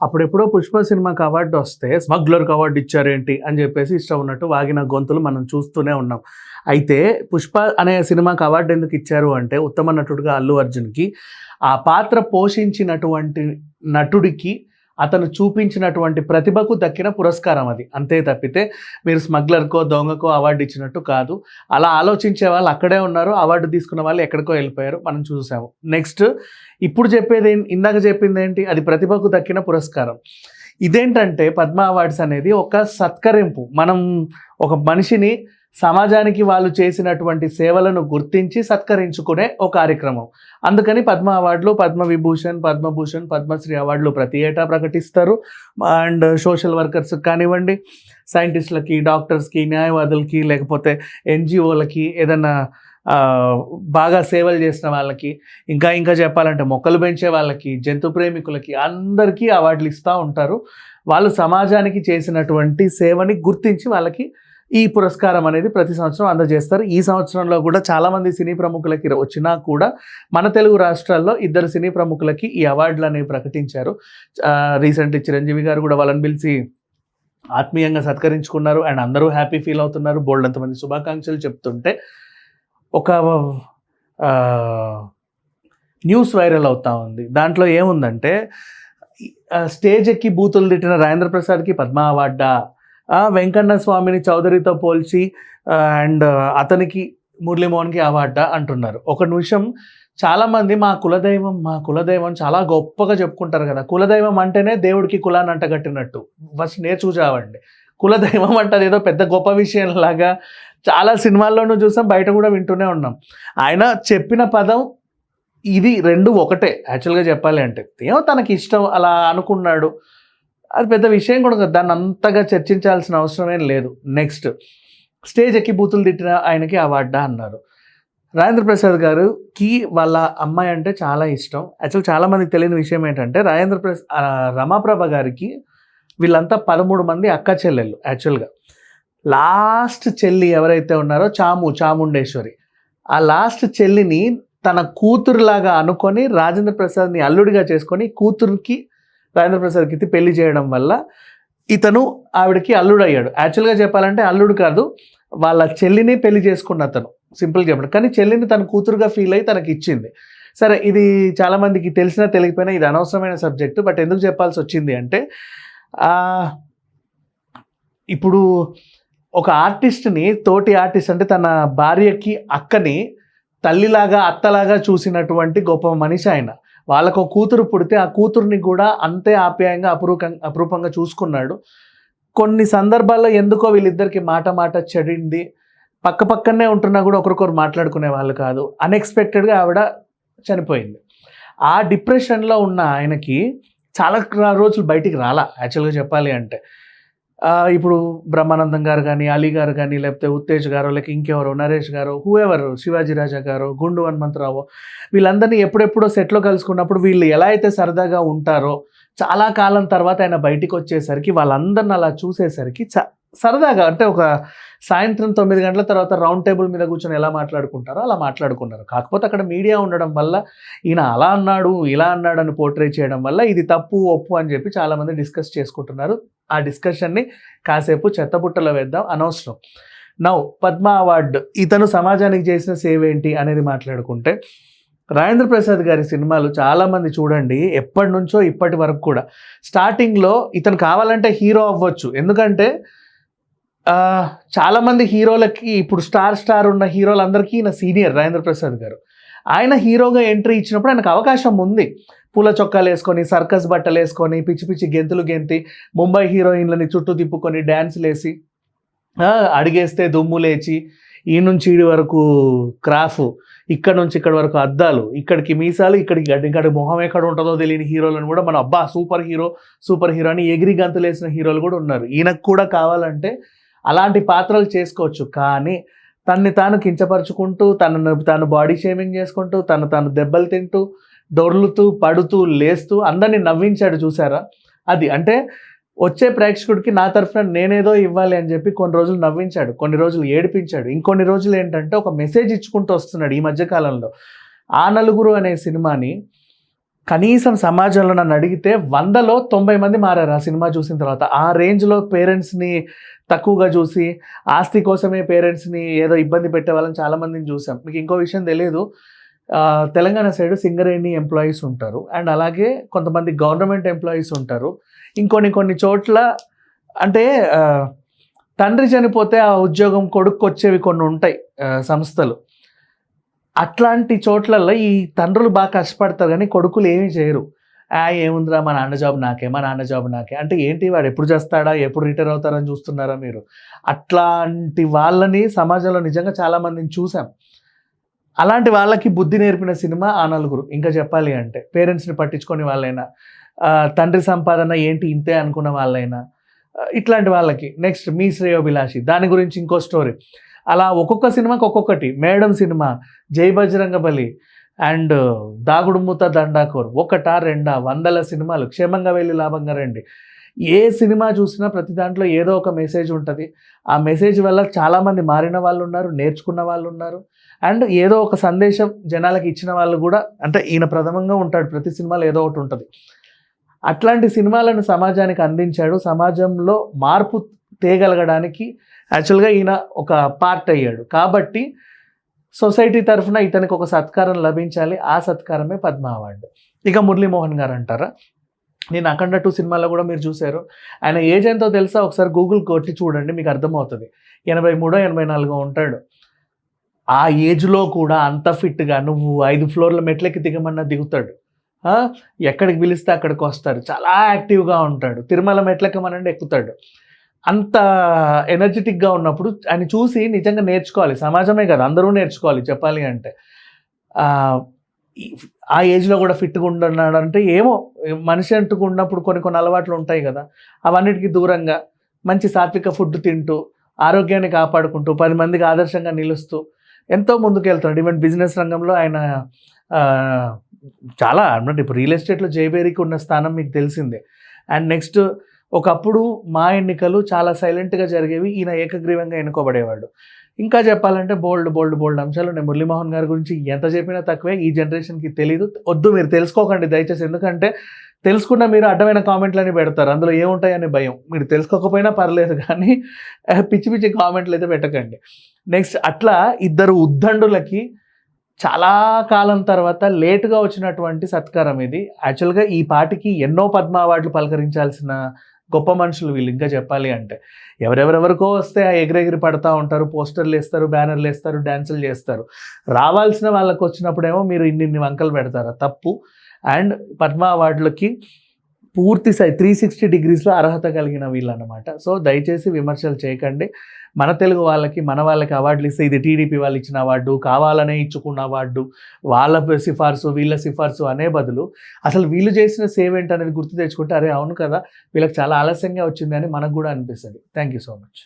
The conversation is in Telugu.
అప్పుడెప్పుడో 'పుష్ప' సినిమాకి అవార్డు వస్తే స్మగ్లర్‌కి అవార్డు ఇచ్చారేంటి అని చెప్పేసి ఇష్టం ఉన్నట్టు వాగిన గొంతులు మనం చూస్తూనే ఉన్నాం. అయితే 'పుష్ప' అనే సినిమాకి అవార్డు ఎందుకు ఇచ్చారు అంటే ఉత్తమ నటుడుగా అల్లు అర్జున్‌కి ఆ పాత్ర పోషించినటువంటి నటుడికి అతను చూపించినటువంటి ప్రతిభకు దక్కిన పురస్కారం అది. అంతే తప్పితే మీరు స్మగ్లర్‌కో, దొంగకో అవార్డు ఇచ్చినట్టు కాదు. అలా ఆలోచించే వాళ్ళు అక్కడే ఉన్నారు. అవార్డు తీసుకున్న వాళ్ళు ఎక్కడికో వెళ్ళిపోయారు. మనం చూసాము. నెక్స్ట్ ఇప్పుడు ఇందాక చెప్పిందేంటి? అది ప్రతిభకు దక్కిన పురస్కారం. ఇదేంటంటే పద్మ అవార్డ్స్ అనేది ఒక సత్కరింపు. మనం ఒక మనిషిని సమాజానికి వాళ్ళు చేసినటువంటి సేవలను గుర్తించి సత్కరించుకునే ఒక కార్యక్రమం. అందుకని పద్మ అవార్డులు, పద్మవిభూషణ్, పద్మభూషణ్, పద్మశ్రీ అవార్డులు ప్రతి ఏటా ప్రకటిస్తారు. అండ్ సోషల్ వర్కర్స్కి కానివ్వండి, సైంటిస్టులకి, డాక్టర్స్కి, న్యాయవాదులకి, లేకపోతే ఎన్జిఓలకి, ఏదన్నా బాగా సేవలు చేసిన వాళ్ళకి, ఇంకా చెప్పాలంటే మొక్కలు పెంచే వాళ్ళకి, జంతు ప్రేమికులకి అందరికీ అవార్డులు ఇస్తూ ఉంటారు. వాళ్ళు సమాజానికి చేసినటువంటి సేవని గుర్తించి వాళ్ళకి ఈ పురస్కారం అనేది ప్రతి సంవత్సరం అందజేస్తారు. ఈ సంవత్సరంలో కూడా చాలామంది సినీ ప్రముఖులకి వచ్చినా కూడా మన తెలుగు రాష్ట్రాల్లో 2 సినీ ప్రముఖులకి ఈ అవార్డులు అనేవి ప్రకటించారు. రీసెంట్లీ చిరంజీవి గారు కూడా వాళ్ళని పిలిచి ఆత్మీయంగా సత్కరించుకున్నారు. అండ్ అందరూ హ్యాపీ ఫీల్ అవుతున్నారు. బోల్డంతమంది శుభాకాంక్షలు చెప్తుంటే ఒక న్యూస్ వైరల్ అవుతా ఉంది. దాంట్లో ఏముందంటే స్టేజ్ ఎక్కి బూతులు తిట్టిన రాజేంద్ర ప్రసాద్కి పద్మ అవార్డా, వెంకన్న స్వామిని చౌదరితో పోల్చి అండ్ అతనికి మురళీమోహన్కి అవార్డా అంటున్నారు. ఒక నిమిషం, చాలామంది మా కులదైవం చాలా గొప్పగా చెప్పుకుంటారు కదా. కులదైవం అంటేనే దేవుడికి కులాన్ని అంటగట్టినట్టు. ఫస్ట్ నేర్చుకుచావండి. కులదైవం అంటే అదేదో పెద్ద గొప్ప విషయం లాగా చాలా సినిమాల్లోనూ చూసాం, బయట కూడా వింటూనే ఉన్నాం. ఆయన చెప్పిన పదం ఇది 2 ఒకటే. యాక్చువల్గా చెప్పాలి అంటే ఏమో తనకి ఇష్టం అలా అనుకున్నాడు. అది పెద్ద విషయం కూడా కాదు. దాన్ని అంతగా చర్చించాల్సిన అవసరం ఏం లేదు. నెక్స్ట్, స్టేజ్ ఎక్కి బూతులు తిట్టిన ఆయనకి అవార్డా అన్నారు. రాజేంద్ర ప్రసాద్ గారికి వాళ్ళ అమ్మాయి అంటే చాలా ఇష్టం. యాక్చువల్ చాలామందికి తెలియని విషయం ఏంటంటే రమాప్రభ గారికి వీళ్ళంతా 13 మంది అక్క చెల్లెళ్ళు. యాక్చువల్గా లాస్ట్ చెల్లి ఎవరైతే ఉన్నారో చాముండేశ్వరి, ఆ లాస్ట్ చెల్లిని తన కూతురులాగా అనుకొని రాజేంద్ర ప్రసాద్ని అల్లుడిగా చేసుకొని కూతురికి రాజేంద్ర ప్రసాద్కి పెళ్లి చేయడం వల్ల ఇతను ఆవిడకి అల్లుడు అయ్యాడు. యాక్చువల్గా చెప్పాలంటే అల్లుడు కాదు, వాళ్ళ చెల్లిని పెళ్లి చేసుకున్న అతను, సింపుల్గా చెప్పడం. కానీ చెల్లిని తన కూతురుగా ఫీల్ అయ్యి తనకి ఇచ్చింది. సరే, ఇది చాలామందికి తెలిసినా తెలియకపోయినా ఇది అనవసరమైన సబ్జెక్టు. బట్ ఎందుకు చెప్పాల్సి వచ్చింది అంటే ఇప్పుడు ఒక ఆర్టిస్ట్ని, తోటి ఆర్టిస్ట్ అంటే తన భార్యకి అక్కని తల్లిలాగా అత్తలాగా చూసినటువంటి గొప్ప మనిషి ఆయన. వాళ్ళకు కూతురు పుడితే ఆ కూతుర్ని కూడా అంతే ఆప్యాయంగా అపురూపంగా చూసుకున్నాడు. కొన్ని సందర్భాల్లో ఎందుకో వీళ్ళిద్దరికి మాట చెడింది. పక్కనే ఉంటున్నా కూడా ఒకరికొకరు మాట్లాడుకునే వాళ్ళు కాదు. అన్ఎక్స్పెక్టెడ్గా ఆవిడ చనిపోయింది. ఆ డిప్రెషన్లో ఉన్న ఆయనకి చాలా రోజులు బయటికి రాలా. యాక్చువల్గా చెప్పాలి అంటే ఇప్పుడు బ్రహ్మానందం గారు కానీ, అలీ గారు కానీ, లేకపోతే ఉత్తేజ్ గారు, లేక ఇంకెవరో నరేష్ గారు, హూఎవరు, శివాజీ రాజా గారు, గుండు హనుమంతరావు, వీళ్ళందరినీ ఎప్పుడెప్పుడో సెట్లో కలుసుకున్నప్పుడు వీళ్ళు ఎలా అయితే సరదాగా ఉంటారో చాలా కాలం తర్వాత ఆయన బయటికి వచ్చేసరికి వాళ్ళందరిని అలా చూసేసరికి సరదాగా, అంటే ఒక సాయంత్రం 9 గంటల తర్వాత రౌండ్ టేబుల్ మీద కూర్చొని ఎలా మాట్లాడుకుంటారో అలా మాట్లాడుకున్నారు. కాకపోతే అక్కడ మీడియా ఉండడం వల్ల ఈయన అలా అన్నాడు, ఇలా అన్నాడు అని పోర్ట్రే చేయడం వల్ల ఇది తప్పు ఒప్పు అని చెప్పి చాలామంది డిస్కస్ చేసుకుంటున్నారు. ఆ డిస్కషన్ని కాసేపు చెత్తబుట్టలో వేద్దాం, అనవసరం. నౌ పద్మ అవార్డు, ఇతను సమాజానికి చేసిన సేవ ఏంటి అనేది మాట్లాడుకుంటే, రాజేంద్ర ప్రసాద్ గారి సినిమాలు చాలామంది చూడండి ఎప్పటి నుంచో ఇప్పటి వరకు కూడా. స్టార్టింగ్లో ఇతను కావాలంటే హీరో అవ్వచ్చు, ఎందుకంటే చాలామంది హీరోలకి ఇప్పుడు స్టార్ ఉన్న హీరోలందరికీ ఈయన సీనియర్ రాజేంద్ర ప్రసాద్ గారు. ఆయన హీరోగా ఎంట్రీ ఇచ్చినప్పుడు ఆయనకు అవకాశం ఉంది. పూల చొక్కాలు వేసుకొని, సర్కస్ బట్టలు వేసుకొని, పిచ్చి గెంతులు గెంతి, ముంబై హీరోయిన్లని చుట్టూ తిప్పుకొని డ్యాన్స్లు వేసి, అడిగేస్తే దుమ్ము లేచి, ఈ నుంచి ఈడి వరకు క్రాఫ్, ఇక్కడ నుంచి ఇక్కడ వరకు అద్దాలు, ఇక్కడికి మీసాలు, ఇక్కడ మొహం ఎక్కడ ఉంటుందో తెలియని హీరోలను కూడా మనం అబ్బా సూపర్ హీరో అని ఎగిరి గంతులు వేసిన హీరోలు కూడా ఉన్నారు. ఈయనకు కూడా కావాలంటే అలాంటి పాత్రలు చేసుకోవచ్చు. కానీ తన్ని తాను కించపరుచుకుంటూ, తాను బాడీ షేమింగ్ చేసుకుంటూ, తాను దెబ్బలు తింటూ, డొర్లుతూ, పడుతూ, లేస్తూ అందరినీ నవ్వించాడు. చూసారా? అది అంటే వచ్చే ప్రేక్షకుడికి నా తరఫున నేనేదో ఇవ్వాలి అని చెప్పి కొన్ని రోజులు నవ్వించాడు, కొన్ని రోజులు ఏడిపించాడు, ఇంకొన్ని రోజులు ఏంటంటే ఒక మెసేజ్ ఇచ్చుకుంటూ వస్తున్నాడు. ఈ మధ్యకాలంలో ఆ నలుగురు అనే సినిమాని కనీసం సమాజంలో నన్ను అడిగితే 100లో 90 మంది మారారు ఆ సినిమా చూసిన తర్వాత. ఆ రేంజ్‌లో పేరెంట్స్‌ని తక్కువగా చూసి, ఆస్తి కోసమే పేరెంట్స్‌ని ఏదో ఇబ్బంది పెట్టే వాళ్ళని చాలామందిని చూసాం. మీకు ఇంకో విషయం తెలీదు. తెలంగాణ సైడ్ సింగరేణి ఎంప్లాయీస్ ఉంటారు. అండ్ అలాగే కొంతమంది గవర్నమెంట్ ఎంప్లాయీస్ ఉంటారు. కొన్ని చోట్ల అంటే తండ్రి చనిపోతే ఆ ఉద్యోగం కొడుక్కొచ్చేవి కొన్ని ఉంటాయి సంస్థలు. అట్లాంటి చోట్లల్లో ఈ తండ్రులు బాగా కష్టపడతారు కానీ కొడుకులు ఏమీ చేయరు. ఏముందిరా మా నాన్న జాబ్ నాకే అంటే ఏంటి వాడు ఎప్పుడు చేస్తాడా, ఎప్పుడు రిటైర్ అవుతారని చూస్తున్నారా మీరు? అట్లాంటి వాళ్ళని సమాజంలో నిజంగా చాలామందిని చూసాం. అలాంటి వాళ్ళకి బుద్ధి నేర్పిన సినిమా ఆ నలుగురు. ఇంకా చెప్పాలి అంటే పేరెంట్స్ని పట్టించుకొని వాళ్ళైనా, తండ్రి సంపాదన ఏంటి ఇంతే అనుకున్న వాళ్ళైనా, ఇట్లాంటి వాళ్ళకి. నెక్స్ట్ మీ శ్రేయోభిలాషి, దాని గురించి ఇంకో స్టోరీ. అలా ఒక్కొక్క సినిమాకి ఒక్కొక్కటి. మేడం సినిమా, జై బజరంగబలి అండ్ దాగుడు మూత దండాకోర్, ఒకటా రెండా, 100ల సినిమాలు, క్షేమంగా వెళ్ళి లాభంగా రండి. ఏ సినిమా చూసినా ప్రతి దాంట్లో ఏదో ఒక మెసేజ్ ఉంటుంది. ఆ మెసేజ్ వల్ల చాలామంది మారిన వాళ్ళు ఉన్నారు, నేర్చుకున్న వాళ్ళు ఉన్నారు, అండ్ ఏదో ఒక సందేశం జనాలకి ఇచ్చిన వాళ్ళు కూడా. అంటే ఈయన ప్రథమంగా ఉంటాడు, ప్రతి సినిమాలో ఏదో ఒకటి ఉంటుంది. అట్లాంటి సినిమాలను సమాజానికి అందించాడు. సమాజంలో మార్పు తేగలగడానికి యాక్చువల్గా ఈయన ఒక పార్ట్ అయ్యాడు. కాబట్టి సొసైటీ తరఫున ఇతనికి ఒక సత్కారం లభించాలి. ఆ సత్కారమే పద్మ అవార్డు. ఇక మురళీమోహన్ గారు అంటారా, నేను అఖండ 2 సినిమాలో కూడా మీరు చూశారు. ఆయన ఏజ్ ఎంతో తెలుసా? ఒకసారి గూగుల్ కొట్టి చూడండి, మీకు అర్థమవుతుంది. 83 84 ఉంటాడు. ఆ ఏజ్లో కూడా అంత ఫిట్గా, నువ్వు 5 ఫ్లోర్ల మెట్లకి దిగమన్నా దిగుతాడు. ఎక్కడికి పిలిస్తే అక్కడికి వస్తారు. చాలా యాక్టివ్గా ఉంటాడు. తిరుమల మెట్లెక్కమనండి ఎక్కుతాడు. అంత ఎనర్జెటిక్గా ఉన్నప్పుడు ఆయన చూసి నిజంగా నేర్చుకోవాలి. సమాజమే కదా, అందరూ నేర్చుకోవాలి చెప్పాలి అంటే. ఆ ఏజ్లో కూడా ఫిట్గా ఉంటున్నాడంటే ఏమో, మనిషి అంటుకు ఉన్నప్పుడు కొన్ని అలవాట్లు ఉంటాయి కదా, అవన్నిటికీ దూరంగా మంచి సాత్విక ఫుడ్ తింటూ, ఆరోగ్యాన్ని కాపాడుకుంటూ, 10 మందికి ఆదర్శంగా నిలుస్తూ ఎంతో ముందుకు వెళ్తున్నాడు. ఈవెన్ బిజినెస్ రంగంలో ఆయన చాలా అంటే ఇప్పుడు రియల్ ఎస్టేట్లో జయబేరికి ఉన్న స్థానం మీకు తెలిసిందే. అండ్ నెక్స్ట్ ఒకప్పుడు మా ఎన్నికలు చాలా సైలెంట్గా జరిగేవి, ఈయన ఏకగ్రీవంగా ఎన్నుకోబడేవాడు. ఇంకా చెప్పాలంటే బోల్డ్ అంశాలు ఉన్నాయి. మురళీమోహన్ గారి గురించి ఎంత చెప్పినా తక్కువే. ఈ జనరేషన్కి తెలీదు. వద్దు, మీరు తెలుసుకోకండి దయచేసి. ఎందుకంటే తెలుసుకున్న మీరు అడ్డమైన కామెంట్లని పెడతారు, అందులో ఏముంటాయని భయం. మీరు తెలుసుకోకపోయినా పర్లేదు కానీ పిచ్చి కామెంట్లు అయితే పెట్టకండి. నెక్స్ట్ అట్లా ఇద్దరు ఉద్దండులకి చాలా కాలం తర్వాత లేటుగా వచ్చినటువంటి సత్కారం ఇది. యాక్చువల్గా ఈ పాటికి ఎన్నో పద్మ అవార్డులు పలకరించాల్సిన గొప్ప మనుషులు వీళ్ళు. ఇంకా చెప్పాలి అంటే ఎవరెవరికో వస్తే ఎగిరెగిరి పడతా ఉంటారు, పోస్టర్లు వేస్తారు, బ్యానర్లు వేస్తారు, డ్యాన్సులు చేస్తారు. రావాల్సిన వాళ్ళకి వచ్చినప్పుడేమో మీరు ఇన్ని వంకలు పెడతారు, తప్పు. అండ్ పద్మ అవార్డులకి పూర్తి 360 డిగ్రీస్లో అర్హత కలిగిన వీళ్ళు అన్నమాట. సో దయచేసి విమర్శలు చేయకండి. మన తెలుగు వాళ్ళకి, మన వాళ్ళకి అవార్డులు ఇస్తే ఇది టీడీపీ వాళ్ళు ఇచ్చిన అవార్డు, కావాలనే ఇచ్చుకున్న అవార్డు, వాళ్ళ సిఫార్సు వీళ్ళ సిఫార్సు అనే బదులు అసలు వీళ్ళు చేసిన సేవ్ ఏంటి అనేది గుర్తు తెచ్చుకుంటే, అరే అవును కదా వీళ్ళకి చాలా ఆలస్యంగా వచ్చింది అని మనకు కూడా అనిపిస్తుంది. Thank you so much.